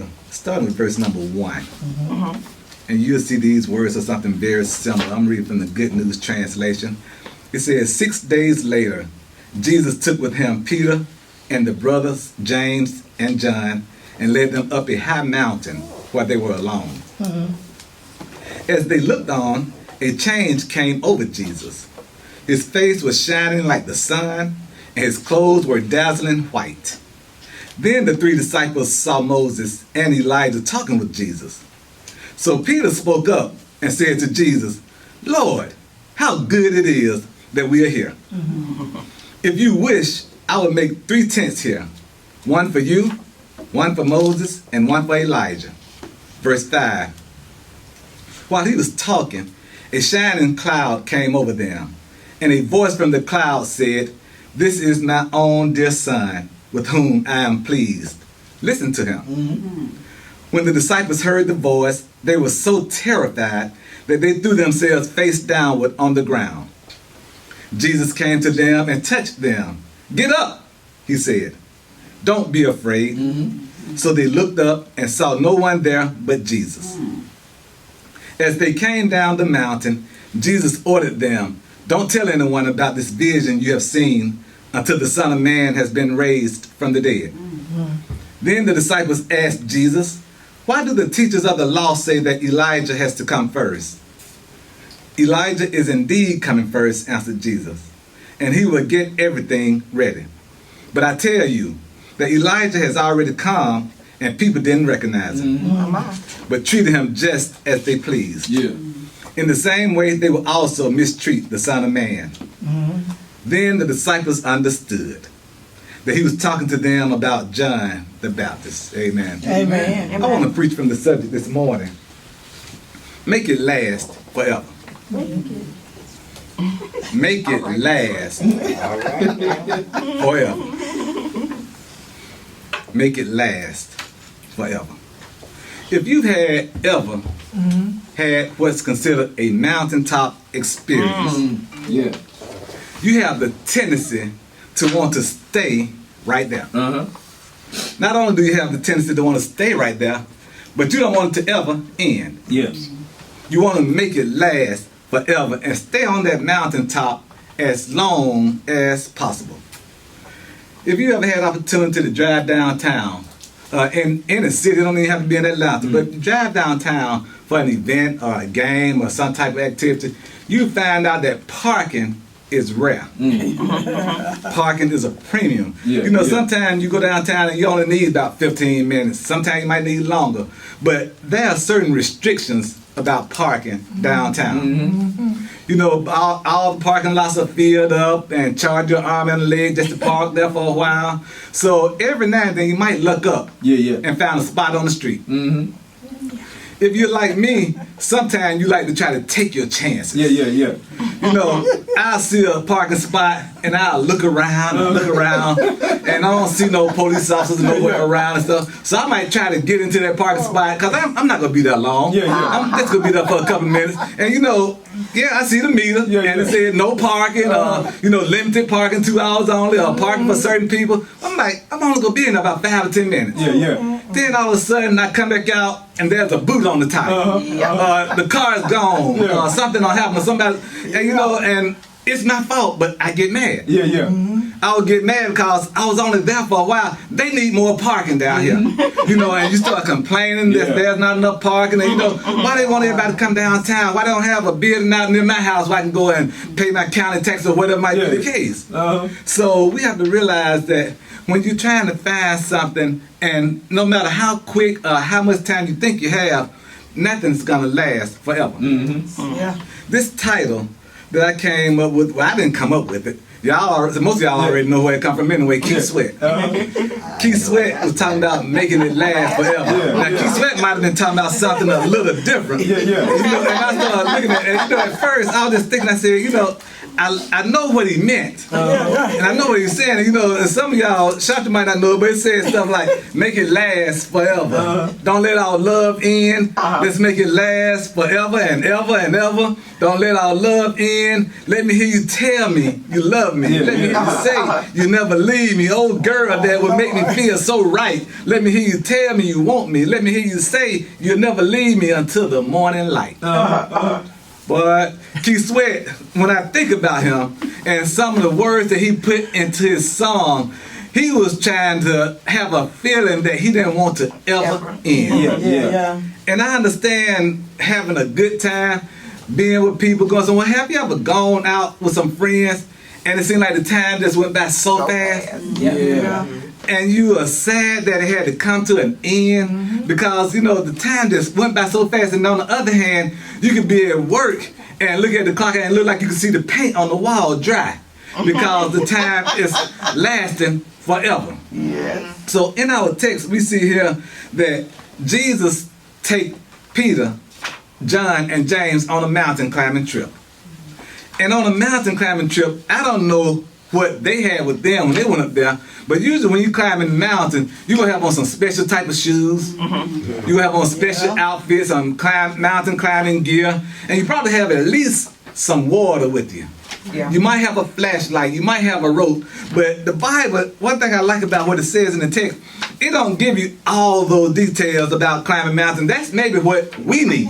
chapter, starting with verse number 1. And you'll see these words are something very similar. I'm reading from the Good News Translation. It says, 6 days later, Jesus took with him Peter and the brothers James and John and led them up a high mountain where they were alone. As they looked on, a change came over Jesus. His face was shining like the sun, and his clothes were dazzling white. Then the 3 disciples saw Moses and Elijah talking with Jesus. So Peter spoke up and said to Jesus, Lord, how good it is that we are here. If you wish, I will make 3 tents here, one for you, one for Moses, and one for Elijah. Verse 5. While he was talking, a shining cloud came over them, and a voice from the cloud said, This is my own dear son, with whom I am pleased. Listen to him. When the disciples heard the voice, they were so terrified that they threw themselves face downward on the ground. Jesus came to them and touched them. Get up, he said. Don't be afraid. So they looked up and saw no one there but Jesus. As they came down the mountain, Jesus ordered them, Don't tell anyone about this vision you have seen until the Son of Man has been raised from the dead. Then the disciples asked Jesus, Why do the teachers of the law say that Elijah has to come first? Elijah is indeed coming first, answered Jesus, and he will get everything ready. But I tell you that Elijah has already come, and people didn't recognize him, but treated him just as they pleased. In the same way, they will also mistreat the Son of Man. Then the disciples understood that he was talking to them about John the Baptist. Amen. Amen. I want to preach from the subject this morning. Make it last forever. Make it last forever. Make it last forever. If you've ever had what's considered a mountaintop experience, you have the tendency to want to stay right there. Not only do you have the tendency to want to stay right there, but you don't want it to ever end. You want to make it last forever and stay on that mountaintop as long as possible. If you ever had an opportunity to drive downtown, in a city, don't even have to be in Atlanta, but drive downtown for an event or a game or some type of activity, you find out that parking is rare. Parking is a premium. Sometimes you go downtown and you only need about 15 minutes. Sometimes you might need longer. But there are certain restrictions about parking downtown. All the parking lots are filled up and charge your arm and leg just to park there for a while. So every now and then you might look up and find a spot on the street. If you're like me, sometimes you like to try to take your chances. I'll see a parking spot and I'll look around and I don't see no police officers nowhere around and stuff. So I might try to get into that parking spot because I'm not going to be there long. I'm just going to be there for a couple minutes. And I see the meter and it said no parking, limited parking, 2 hours only, or parking for certain people. I'm like, I'm only going to be in there about 5 or 10 minutes. Then all of a sudden I come back out and there's a boot on the tire. The car is gone. Something will happen to somebody. And it's my fault, but I get mad. I would get mad because I was only there for a while. They need more parking down here. And you start complaining that there's not enough parking. And why they want everybody to come downtown? Why they don't have a building out near my house where I can go and pay my county tax or whatever might be the case? So we have to realize that when you're trying to find something, and no matter how quick or how much time you think you have, nothing's gonna last forever. This title that I came up with, well, I didn't come up with it. Most of y'all already know where it come from anyway. Keith Sweat. Keith Sweat was talking about making it last forever. Now Keith Sweat might have been talking about something a little different. And I started looking at it. At first I was just thinking, I said, I know what he meant. And I know what he's saying. You know, and some of y'all, Shanta might not know, but it says stuff like, make it last forever. Don't let our love end. Let's make it last forever and ever and ever. Don't let our love end. Let me hear you tell me you love me. Let me hear you say you never leave me. Oh girl, that would make me feel so right. Let me hear you tell me you want me. Let me hear you say you'll never leave me until the morning light. But Keith Sweat, when I think about him and some of the words that he put into his song, he was trying to have a feeling that he didn't want to ever end. And I understand having a good time, being with people, going somewhere. Have you ever gone out with some friends and it seemed like the time just went by so fast? And you are sad that it had to come to an end because, you know, the time just went by so fast. And on the other hand, you could be at work and look at the clock and look like you can see the paint on the wall dry because the time is lasting forever. So in our text, we see here that Jesus take Peter, John, and James on a mountain climbing trip. And on a mountain climbing trip, I don't know what they had with them when they went up there, but usually when you climb in the mountain, you're going to have on some special type of shoes. You're going to have on special outfits, some mountain climbing gear, and you probably have at least some water with you. You might have a flashlight, you might have a rope, but the Bible, one thing I like about what it says in the text, it don't give you all those details about climbing mountains. That's maybe what we need.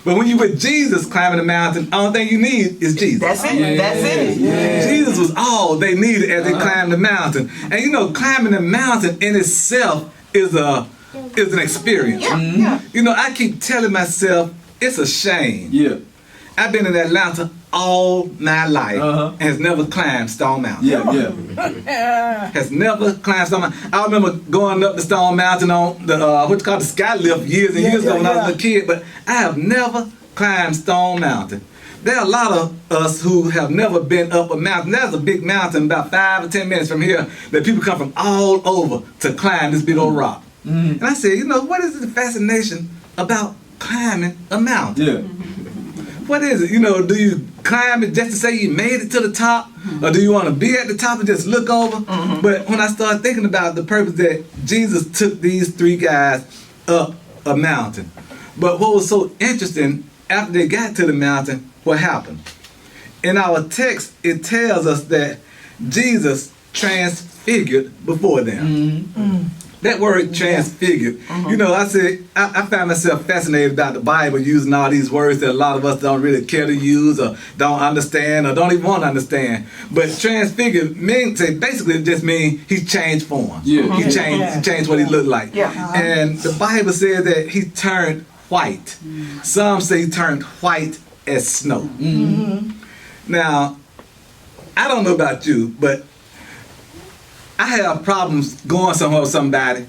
But when you with Jesus climbing the mountain, the only thing you need is Jesus. That's it. That's it. Jesus was all they needed as they climbed the mountain. And you know, climbing the mountain in itself is an experience. You know, I keep telling myself it's a shame. I've been in Atlanta all my life and has never climbed Stone Mountain. Has never climbed Stone Mountain. I remember going up the Stone Mountain on the what's called the sky lift years and years ago when I was a kid, but I have never climbed Stone Mountain. There are a lot of us who have never been up a mountain. There's a big mountain about 5 or 10 minutes from here that people come from all over to climb this big old rock. And I said, you know, what is the fascination about climbing a mountain? What is it? You know, do you climb it just to say you made it to the top? Or do you want to be at the top and just look over? But when I started thinking about the purpose that Jesus took these 3 guys up a mountain. But what was so interesting, after they got to the mountain, what happened? In our text, it tells us that Jesus transfigured before them. That word transfigured. You know, I find myself fascinated about the Bible using all these words that a lot of us don't really care to use or don't understand or don't even want to understand. But transfigured basically it just means he changed form. He changed what he looked like. And the Bible says that he turned white. Some say he turned white as snow. Now, I don't know about you, but I have problems going somewhere with somebody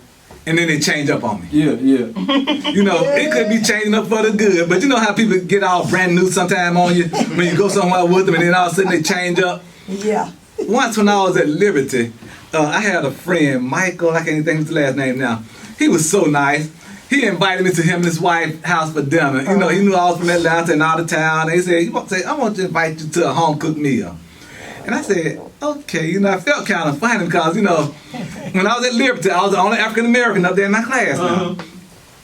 and then they change up on me. You know, it could be changing up for the good, but you know how people get all brand new sometime on you when you go somewhere with them and then all of a sudden they change up? Once when I was at Liberty, I had a friend, Michael, I can't even think of his last name now. He was so nice. He invited me to him and his wife's house for dinner. You know, he knew I was from Atlanta and out of town. They said, I want to invite you to a home-cooked meal. And I said, okay, you know, I felt kind of funny because, you know, when I was at Liberty, I was the only African-American up there in my class now.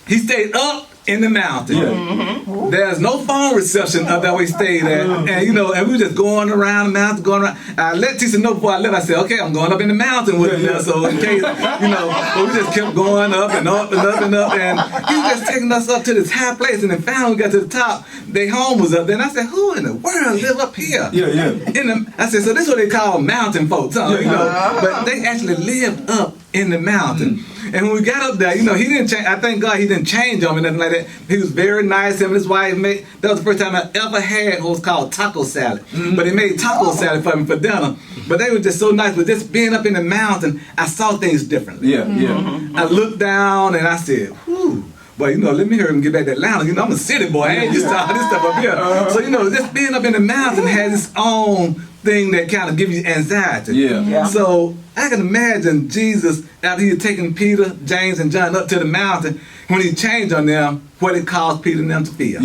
He stayed up in the mountain. There's no phone reception up there where he stayed at. And, you know, and we were just going around the mountain, going around. I let Tisa know before I left. I said, okay, I'm going up in the mountain with him there. So in case, you know, but we just kept going up and up and up and up. And he was just taking us up to this high place. And then finally we got to the top. Their home was up there. And I said, who in the world live up here? I said, so this is what they call mountain folks, huh? You know, but they actually lived up in the mountain. And when we got up there, you know, he didn't change. I thank God he didn't change on me, nothing like that. He was very nice. Him and his wife made, that was the first time I ever had what was called taco salad. But they made taco salad for me for dinner. But they were just so nice. But just being up in the mountain, I saw things differently. I looked down and I said, whew. But, you know, let me hear him get back to Atlanta. You know, I'm a city boy. I ain't used to all this stuff up here. So, you know, just being up in the mountain has its own thing that kind of gives you anxiety. So I can imagine Jesus, after he had taken Peter, James, and John up to the mountain, when he changed on them, what it caused Peter and them to feel.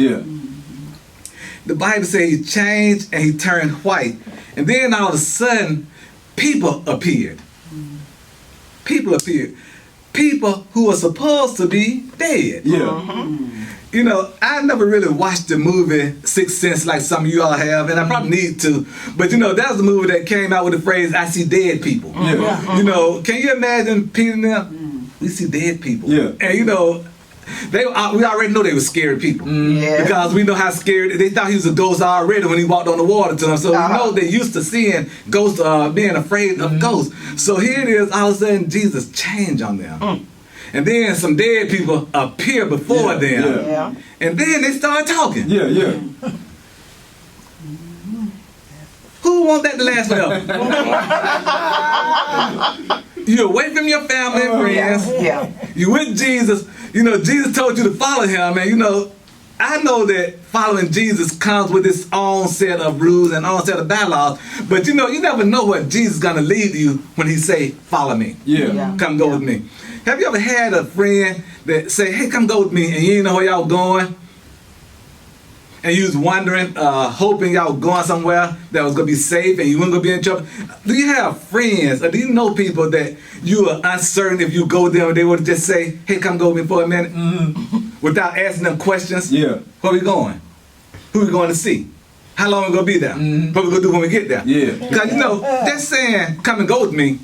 the Bible says he changed and he turned white. And then all of a sudden, people appeared. People appeared. People who were supposed to be dead. Yeah. You know, I never really watched the movie Sixth Sense like some of you all have, and I probably need to. But you know, that was the movie that came out with the phrase, I see dead people. Yeah. You know, can you imagine Peter and them? We see dead people. Yeah. And you know, we already know they were scary people. Yeah. Because we know how scared, they thought he was a ghost already when he walked on the water to them. So we know they used to seeing ghosts, being afraid of ghosts. So here it is, all of a sudden Jesus changed on them. And then some dead people appear before them. Yeah. And then they start talking. Yeah, yeah. Who want that to last forever? You're away from your family and friends. Yeah. You with Jesus. You know, Jesus told you to follow him. And you know, I know that following Jesus comes with its own set of rules and own set of bylaws. But you know, you never know what Jesus is going to lead you when he say, follow me. Yeah. Come go with me. Have you ever had a friend that say, hey, come go with me, and you didn't know where y'all going? And you was wondering, hoping y'all was going somewhere that was going to be safe and you weren't going to be in trouble? Do you have friends or do you know people that you are uncertain if you go there and they would just say, hey, come go with me for a minute? Without asking them questions? Yeah. Where we going? Who we going to see? How long we going to be there? What we going to do when we get there? Yeah. Because, you know, just saying, come and go with me,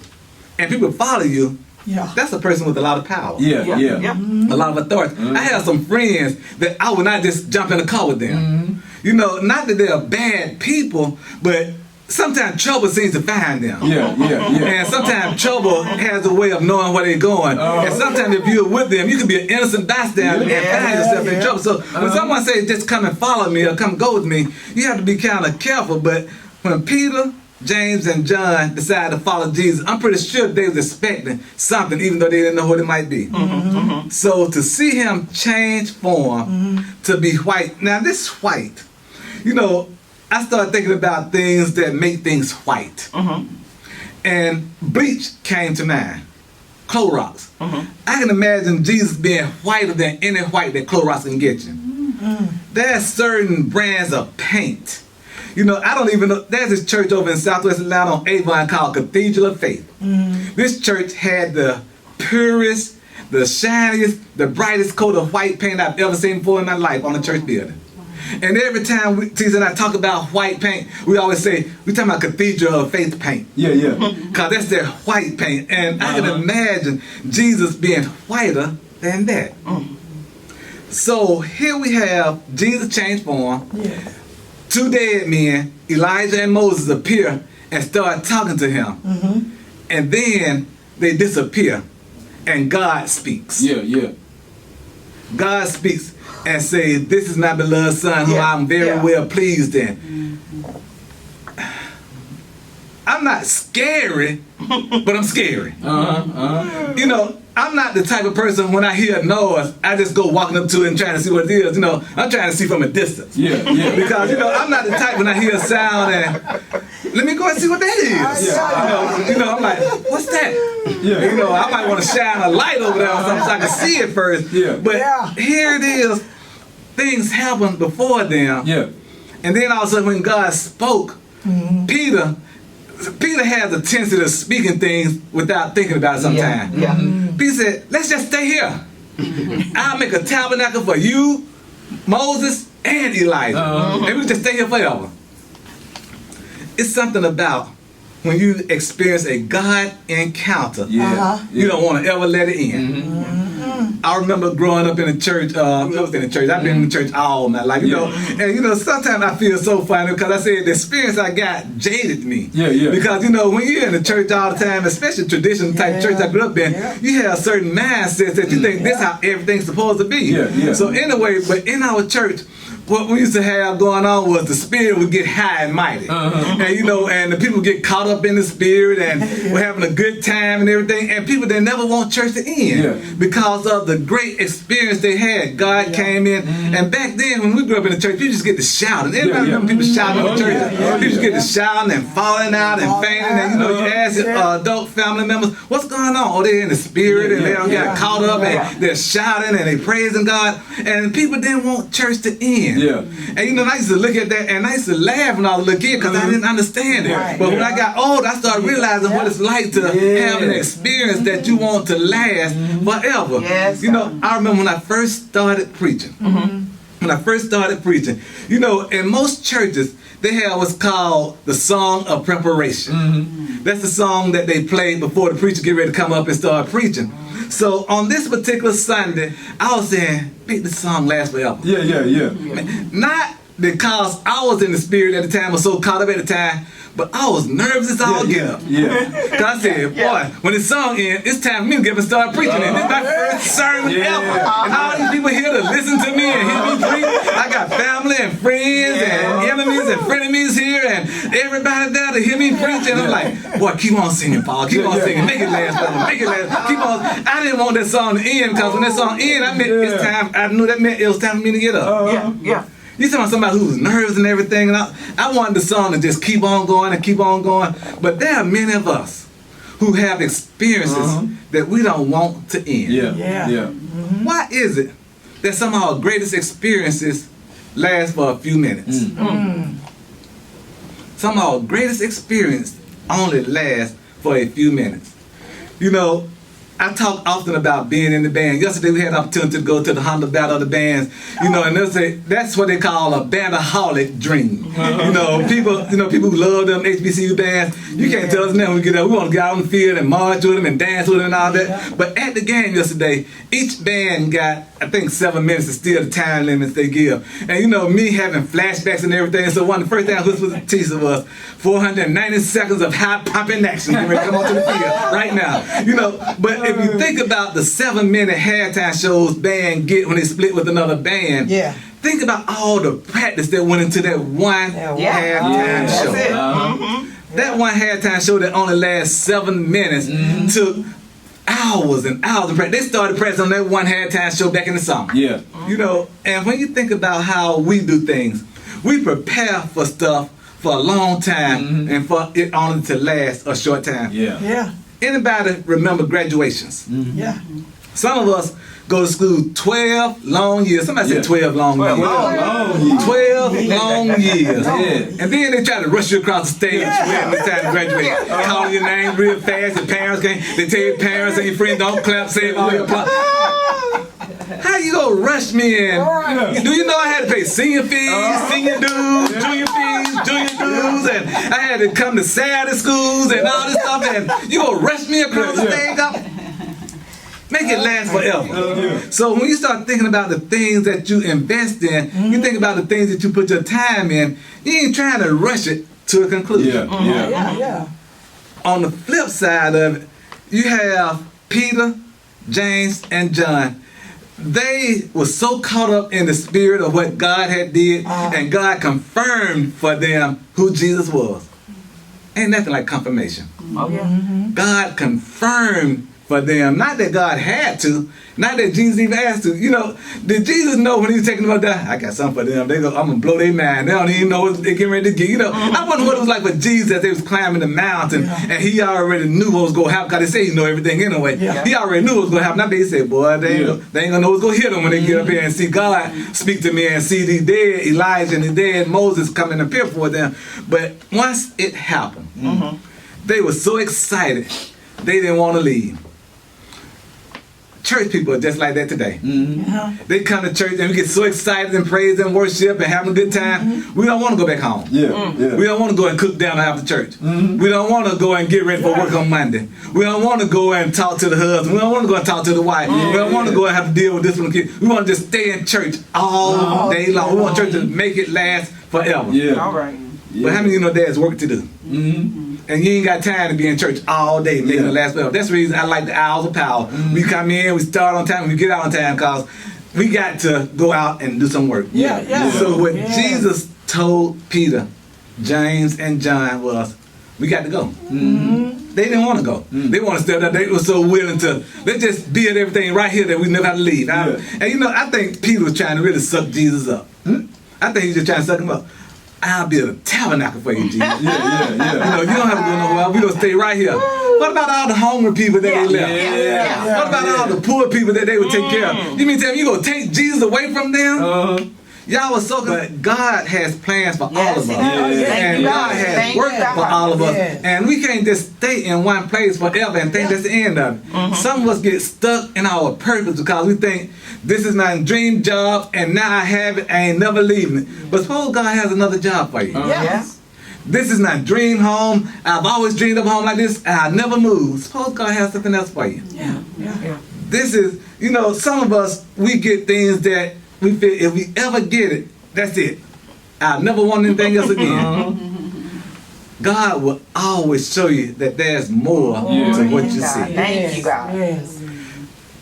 and people follow you, that's a person with a lot of power. Yeah, yeah. A lot of authority. I have some friends that I would not just jump in the car with them. You know, not that they're bad people, but sometimes trouble seems to find them. Yeah, yeah, yeah. And sometimes trouble has a way of knowing where they're going. And sometimes if you're with them, you can be an innocent bystander and find yourself in trouble. So when someone says, just come and follow me or come go with me, you have to be kind of careful. But when Peter, James, and John decided to follow Jesus, I'm pretty sure they was expecting something, even though they didn't know what it might be. So to see him change form to be white. Now this white, you know, I started thinking about things that make things white. And bleach came to mind. Clorox. I can imagine Jesus being whiter than any white that Clorox can get you. There's certain brands of paint. You know, I don't even know. There's this church over in Southwest Atlanta on Avon called Cathedral of Faith. This church had the purest, the shiniest, the brightest coat of white paint I've ever seen before in my life on a church building. And every time Tisa and I talk about white paint, we always say, we're talking about Cathedral of Faith paint. Yeah, yeah. Because that's their white paint. And I can imagine Jesus being whiter than that. So here we have Jesus change form. Two dead men, Elijah and Moses, appear and start talking to him. And then they disappear. And God speaks. Yeah, yeah. God speaks and says, this is my beloved son who I'm very well pleased in. I'm not scary, but I'm scary. You know, I'm not the type of person when I hear a noise, I just go walking up to it and trying to see what it is. You know, I'm trying to see from a distance. Yeah, yeah. Because, you know, I'm not the type when I hear a sound and let me go and see what that is. You know, I'm like, what's that? Yeah. You know, I might want to shine a light over there or something so I can see it first. Yeah. But here it is. Things happened before them. Yeah. And then all of a sudden when God spoke, Peter has a tendency of speaking things without thinking about it sometimes. Peter said, let's just stay here. I'll make a tabernacle for you, Moses, and Elijah. And we just stay here forever. It's something about when you experience a God encounter, you don't want to ever let it end. I remember growing up in a church, I was in a church, I've been in the church all my life, you know, and you know, sometimes I feel so funny because I said the experience I got jaded me. Because, you know, when you're in the church all the time, especially traditional type church I grew up in, you have certain mindsets that you think this is how everything's supposed to be. So anyway, but in our church, what we used to have going on was the spirit would get high and mighty. And you know, and the people get caught up in the spirit and we're having a good time and everything. And people, they never want church to end because of the great experience they had. God came in. And back then, when we grew up in the church, you just get to shouting. Everybody remember people shouting in the church? People just get to shouting and falling out and fainting. And you know, you ask your adult family members, what's going on? Oh, they're in the spirit and they don't get caught up and they're shouting and they praising God. And people didn't want church to end. end. Yeah. And you know, I used to look at that and I used to laugh when I was a little kid because I didn't understand it. Right. But when I got old, I started realizing what it's like to have an experience that you want to last forever. Yes, you know, I remember when I first started preaching. When I first started preaching, you know, in most churches, they have what's called the song of preparation. That's the song that they play before the preacher get ready to come up and start preaching. So on this particular Sunday, I was saying, make this song last forever. Yeah. Not because I was in the spirit at the time or so caught up at the time, but I was nervous as all get up. Cause I said, boy, when the song ends, it's time for me to get up and start preaching. And this is my first sermon ever. And all these people here to listen to me and hear me preach. I got family and friends and enemies and frenemies here and everybody there to hear me preach. And I'm like, boy, keep on singing, Paul. Keep on singing. Make it last forever. Make it last. Keep on. I didn't want that song to end because when that song ended, I meant it's time. I knew that meant it was time for me to get up. You talking about somebody who's nervous and everything, and I wanted the song to just keep on going and keep on going. But there are many of us who have experiences that we don't want to end. Why is it that some of our greatest experiences last for a few minutes? Some of our greatest experience only last for a few minutes. You know, I talk often about being in the band. Yesterday we had the opportunity to go to the Honda Battle of the Bands, you know, and they'll say that's what they call a bandaholic dream. You know, people who love them HBCU bands, you can't tell us now when we get there. We want to get out on the field and march with them and dance with them and all that. But at the game yesterday, each band got, I think, 7 minutes is still the time limits they give. And you know, me having flashbacks and everything, so one of the first things I whispered to Tisa was 490 seconds of high pumping action. Get ready to come onto the field right now. You know, but if you think about the 7-minute halftime shows band get when they split with another band, think about all the practice that went into that one halftime show. That one halftime show that only lasts 7 minutes took hours and hours of practice. They started practicing on that one halftime show back in the summer. You know, and when you think about how we do things, we prepare for stuff for a long time and for it only to last a short time. Anybody remember graduations? Some of us go to school 12 long years. Somebody said 12 long years. 12 long years. And then they try to rush you across the stage when it's time to graduate. Calling your name real fast. Your parents can't. They tell your parents and your friends don't clap, say all your applause. How you gonna rush me in? Do you know I had to pay senior fees, senior dues, junior fees, junior dues, and I had to come to Saturday schools and all this stuff, and you gonna rush me across the stage? Make it last forever. So when you start thinking about the things that you invest in, you think about the things that you put your time in, you ain't trying to rush it to a conclusion. On the flip side of it, you have Peter, James, and John. They were so caught up in the spirit of what God had did, and God confirmed for them who Jesus was. Ain't nothing like confirmation. God confirmed for them. Not that God had to, not that Jesus even asked to. You know, did Jesus know when he was taking them up there? I got something for them. I'm going to blow their mind. They don't even know what they're getting ready to get. You know, I wonder what it was like for Jesus as they was climbing the mountain and he already knew what was going to happen because they say he know everything anyway. He already knew what was going to happen. I bet he said, boy, they ain't going to know what's going to hit them when they get up here and see God speak to me and see the dead Elijah and the dead Moses come and appear for them. But once it happened, they were so excited, they didn't want to leave. Church people are just like that today. They come to church and we get so excited and praise and worship and having a good time. We don't want to go back home. We don't want to go and cook down after church. We don't want to go and get ready for work on Monday. We don't want to go and talk to the husband. We don't want to go and talk to the wife. We don't want to go and have to deal with this one kid. We want to just stay in church all day long. We want church to make it last forever. All right. But how many of you know there's work to do? And you ain't got time to be in church all day making it last forever. That's the reason I like the hours of power. We come in, we start on time, we get out on time because we got to go out and do some work. So what Jesus told Peter, James, and John was, we got to go. They didn't want to go. They want to stay there. They were so willing to, let's just build everything right here that we never have to leave. And you know, I think Peter was trying to really suck Jesus up. I think he was just trying to suck him up. I'll build a tabernacle for you, Jesus. You know, you don't have to go nowhere. We're going to stay right here. What about all the hungry people that they left? What about all the poor people that they would take care of? You mean tell me you're going to take Jesus away from them? Y'all was so good. But God has plans for all of us. And God has work for all of us. And we can't just stay in one place forever and think that's the end of it. Some of us get stuck in our purpose because we think this is my dream job and now I have it, I ain't never leaving it. But suppose God has another job for you. This is my dream home. I've always dreamed of a home like this and I never moved. Suppose God has something else for you. This is, you know, some of us, we get things that we feel if we ever get it, that's it. I'll never want anything else again. God will always show you that there's more to what you see. Thank you, God.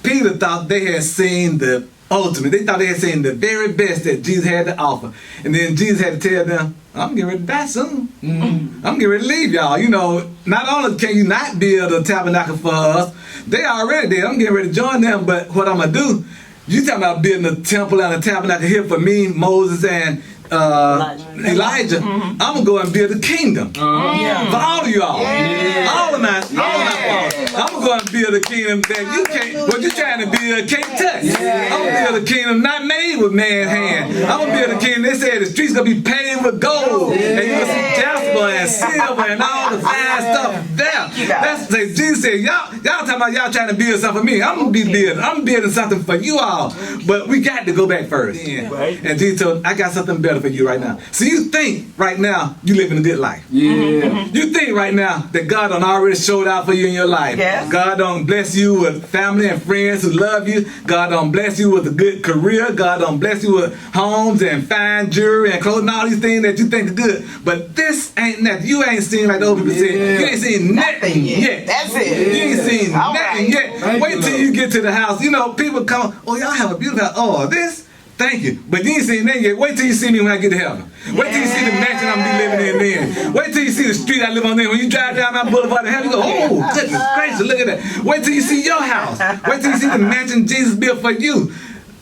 Peter thought they had seen the ultimate. They thought they had seen the very best that Jesus had to offer. And then Jesus had to tell them, I'm getting ready to die soon. I'm getting ready to leave y'all. You know, not only can you not build a tabernacle for us, they already did. I'm getting ready to join them, but what I'm going to do, you talking about building a temple and a tabernacle here for me, Moses, and Elijah. I'm gonna go and build a kingdom for all of y'all, all of my fathers. I'm gonna go and build a kingdom that you can't. What you trying to build can't touch. I'm gonna build a kingdom not made with man's hand. I'm gonna build a kingdom. They said the streets gonna be paved with gold, and you gonna see jasper and silver and all the fine stuff there. That's like Jesus said. Y'all talking about y'all trying to build something for me. I'm gonna be building. I'm building something for you all, but we got to go back first. And Jesus told, I got something better for you right now. So you think right now you living a good life. You think right now that God done already showed out for you in your life. God done bless you with family and friends who love you. God done bless you with a good career. God done bless you with homes and fine jewelry and clothing, all these things that you think are good. But this ain't nothing. You ain't seen, like the old people said, you ain't seen nothing yet. That's it. You ain't seen nothing yet. Wait till you get to the house. You know, people come, oh, y'all have a beautiful house. Oh, this? Thank you. But you ain't seen that yet. Wait till you see me when I get to heaven. Wait till you see the mansion I'm gonna be living in then. Wait till you see the street I live on then. When you drive down my boulevard to heaven, you go, oh, goodness gracious, look at that. Wait till you see your house. Wait till you see the mansion Jesus built for you.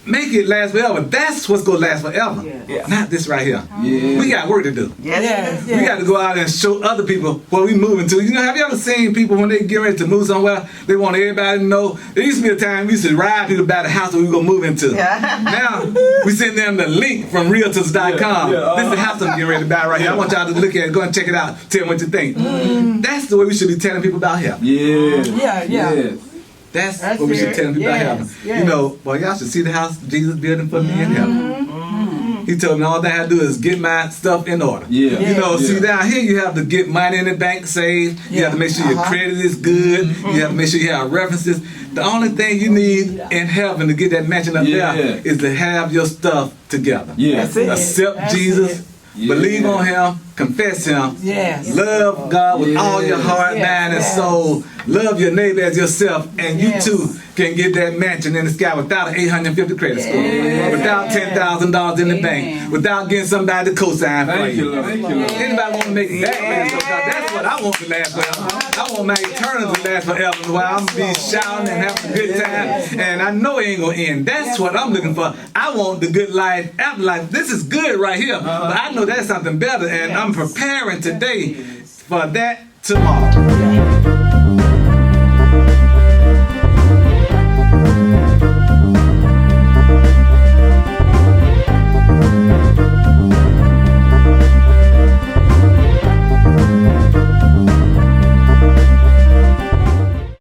Make it last forever. That's what's going to last forever. Not this right here. We got work to do. We got to go out and show other people where we moving to. You know, have you ever seen people when they get ready to move somewhere, they want everybody to know? There used to be a time we used to ride people about the house that we were going to move into. Now, we send them the link from realtors.com. This is the house I'm getting ready to buy right here. I want y'all to look at it. Go and check it out. Tell me what you think. That's the way we should be telling people about heaven. That's what we should tell people about heaven. You know, well, y'all should see the house Jesus building for me in heaven. He told me all that I have to do is get my stuff in order. You know, see down here you have to get money in the bank saved. You have to make sure your credit is good. You have to make sure you have references. The only thing you need in heaven to get that mansion up there is to have your stuff together. Accept Jesus. Believe on him, confess him, love God with all your heart, mind, and soul. Love your neighbor as yourself, and you too can get that mansion in the sky without an 850 credit score, without $10,000 in the bank, without getting somebody to co-sign for you. Anybody want to make that mansion? That's what I want to last forever. I want my eternity to last forever, while I'm going to be shouting and having a good time, and I know it ain't going to end. That's what I'm looking for. I want the good life, after life. This is good right here, but I know that's something better, and I'm preparing today for that tomorrow.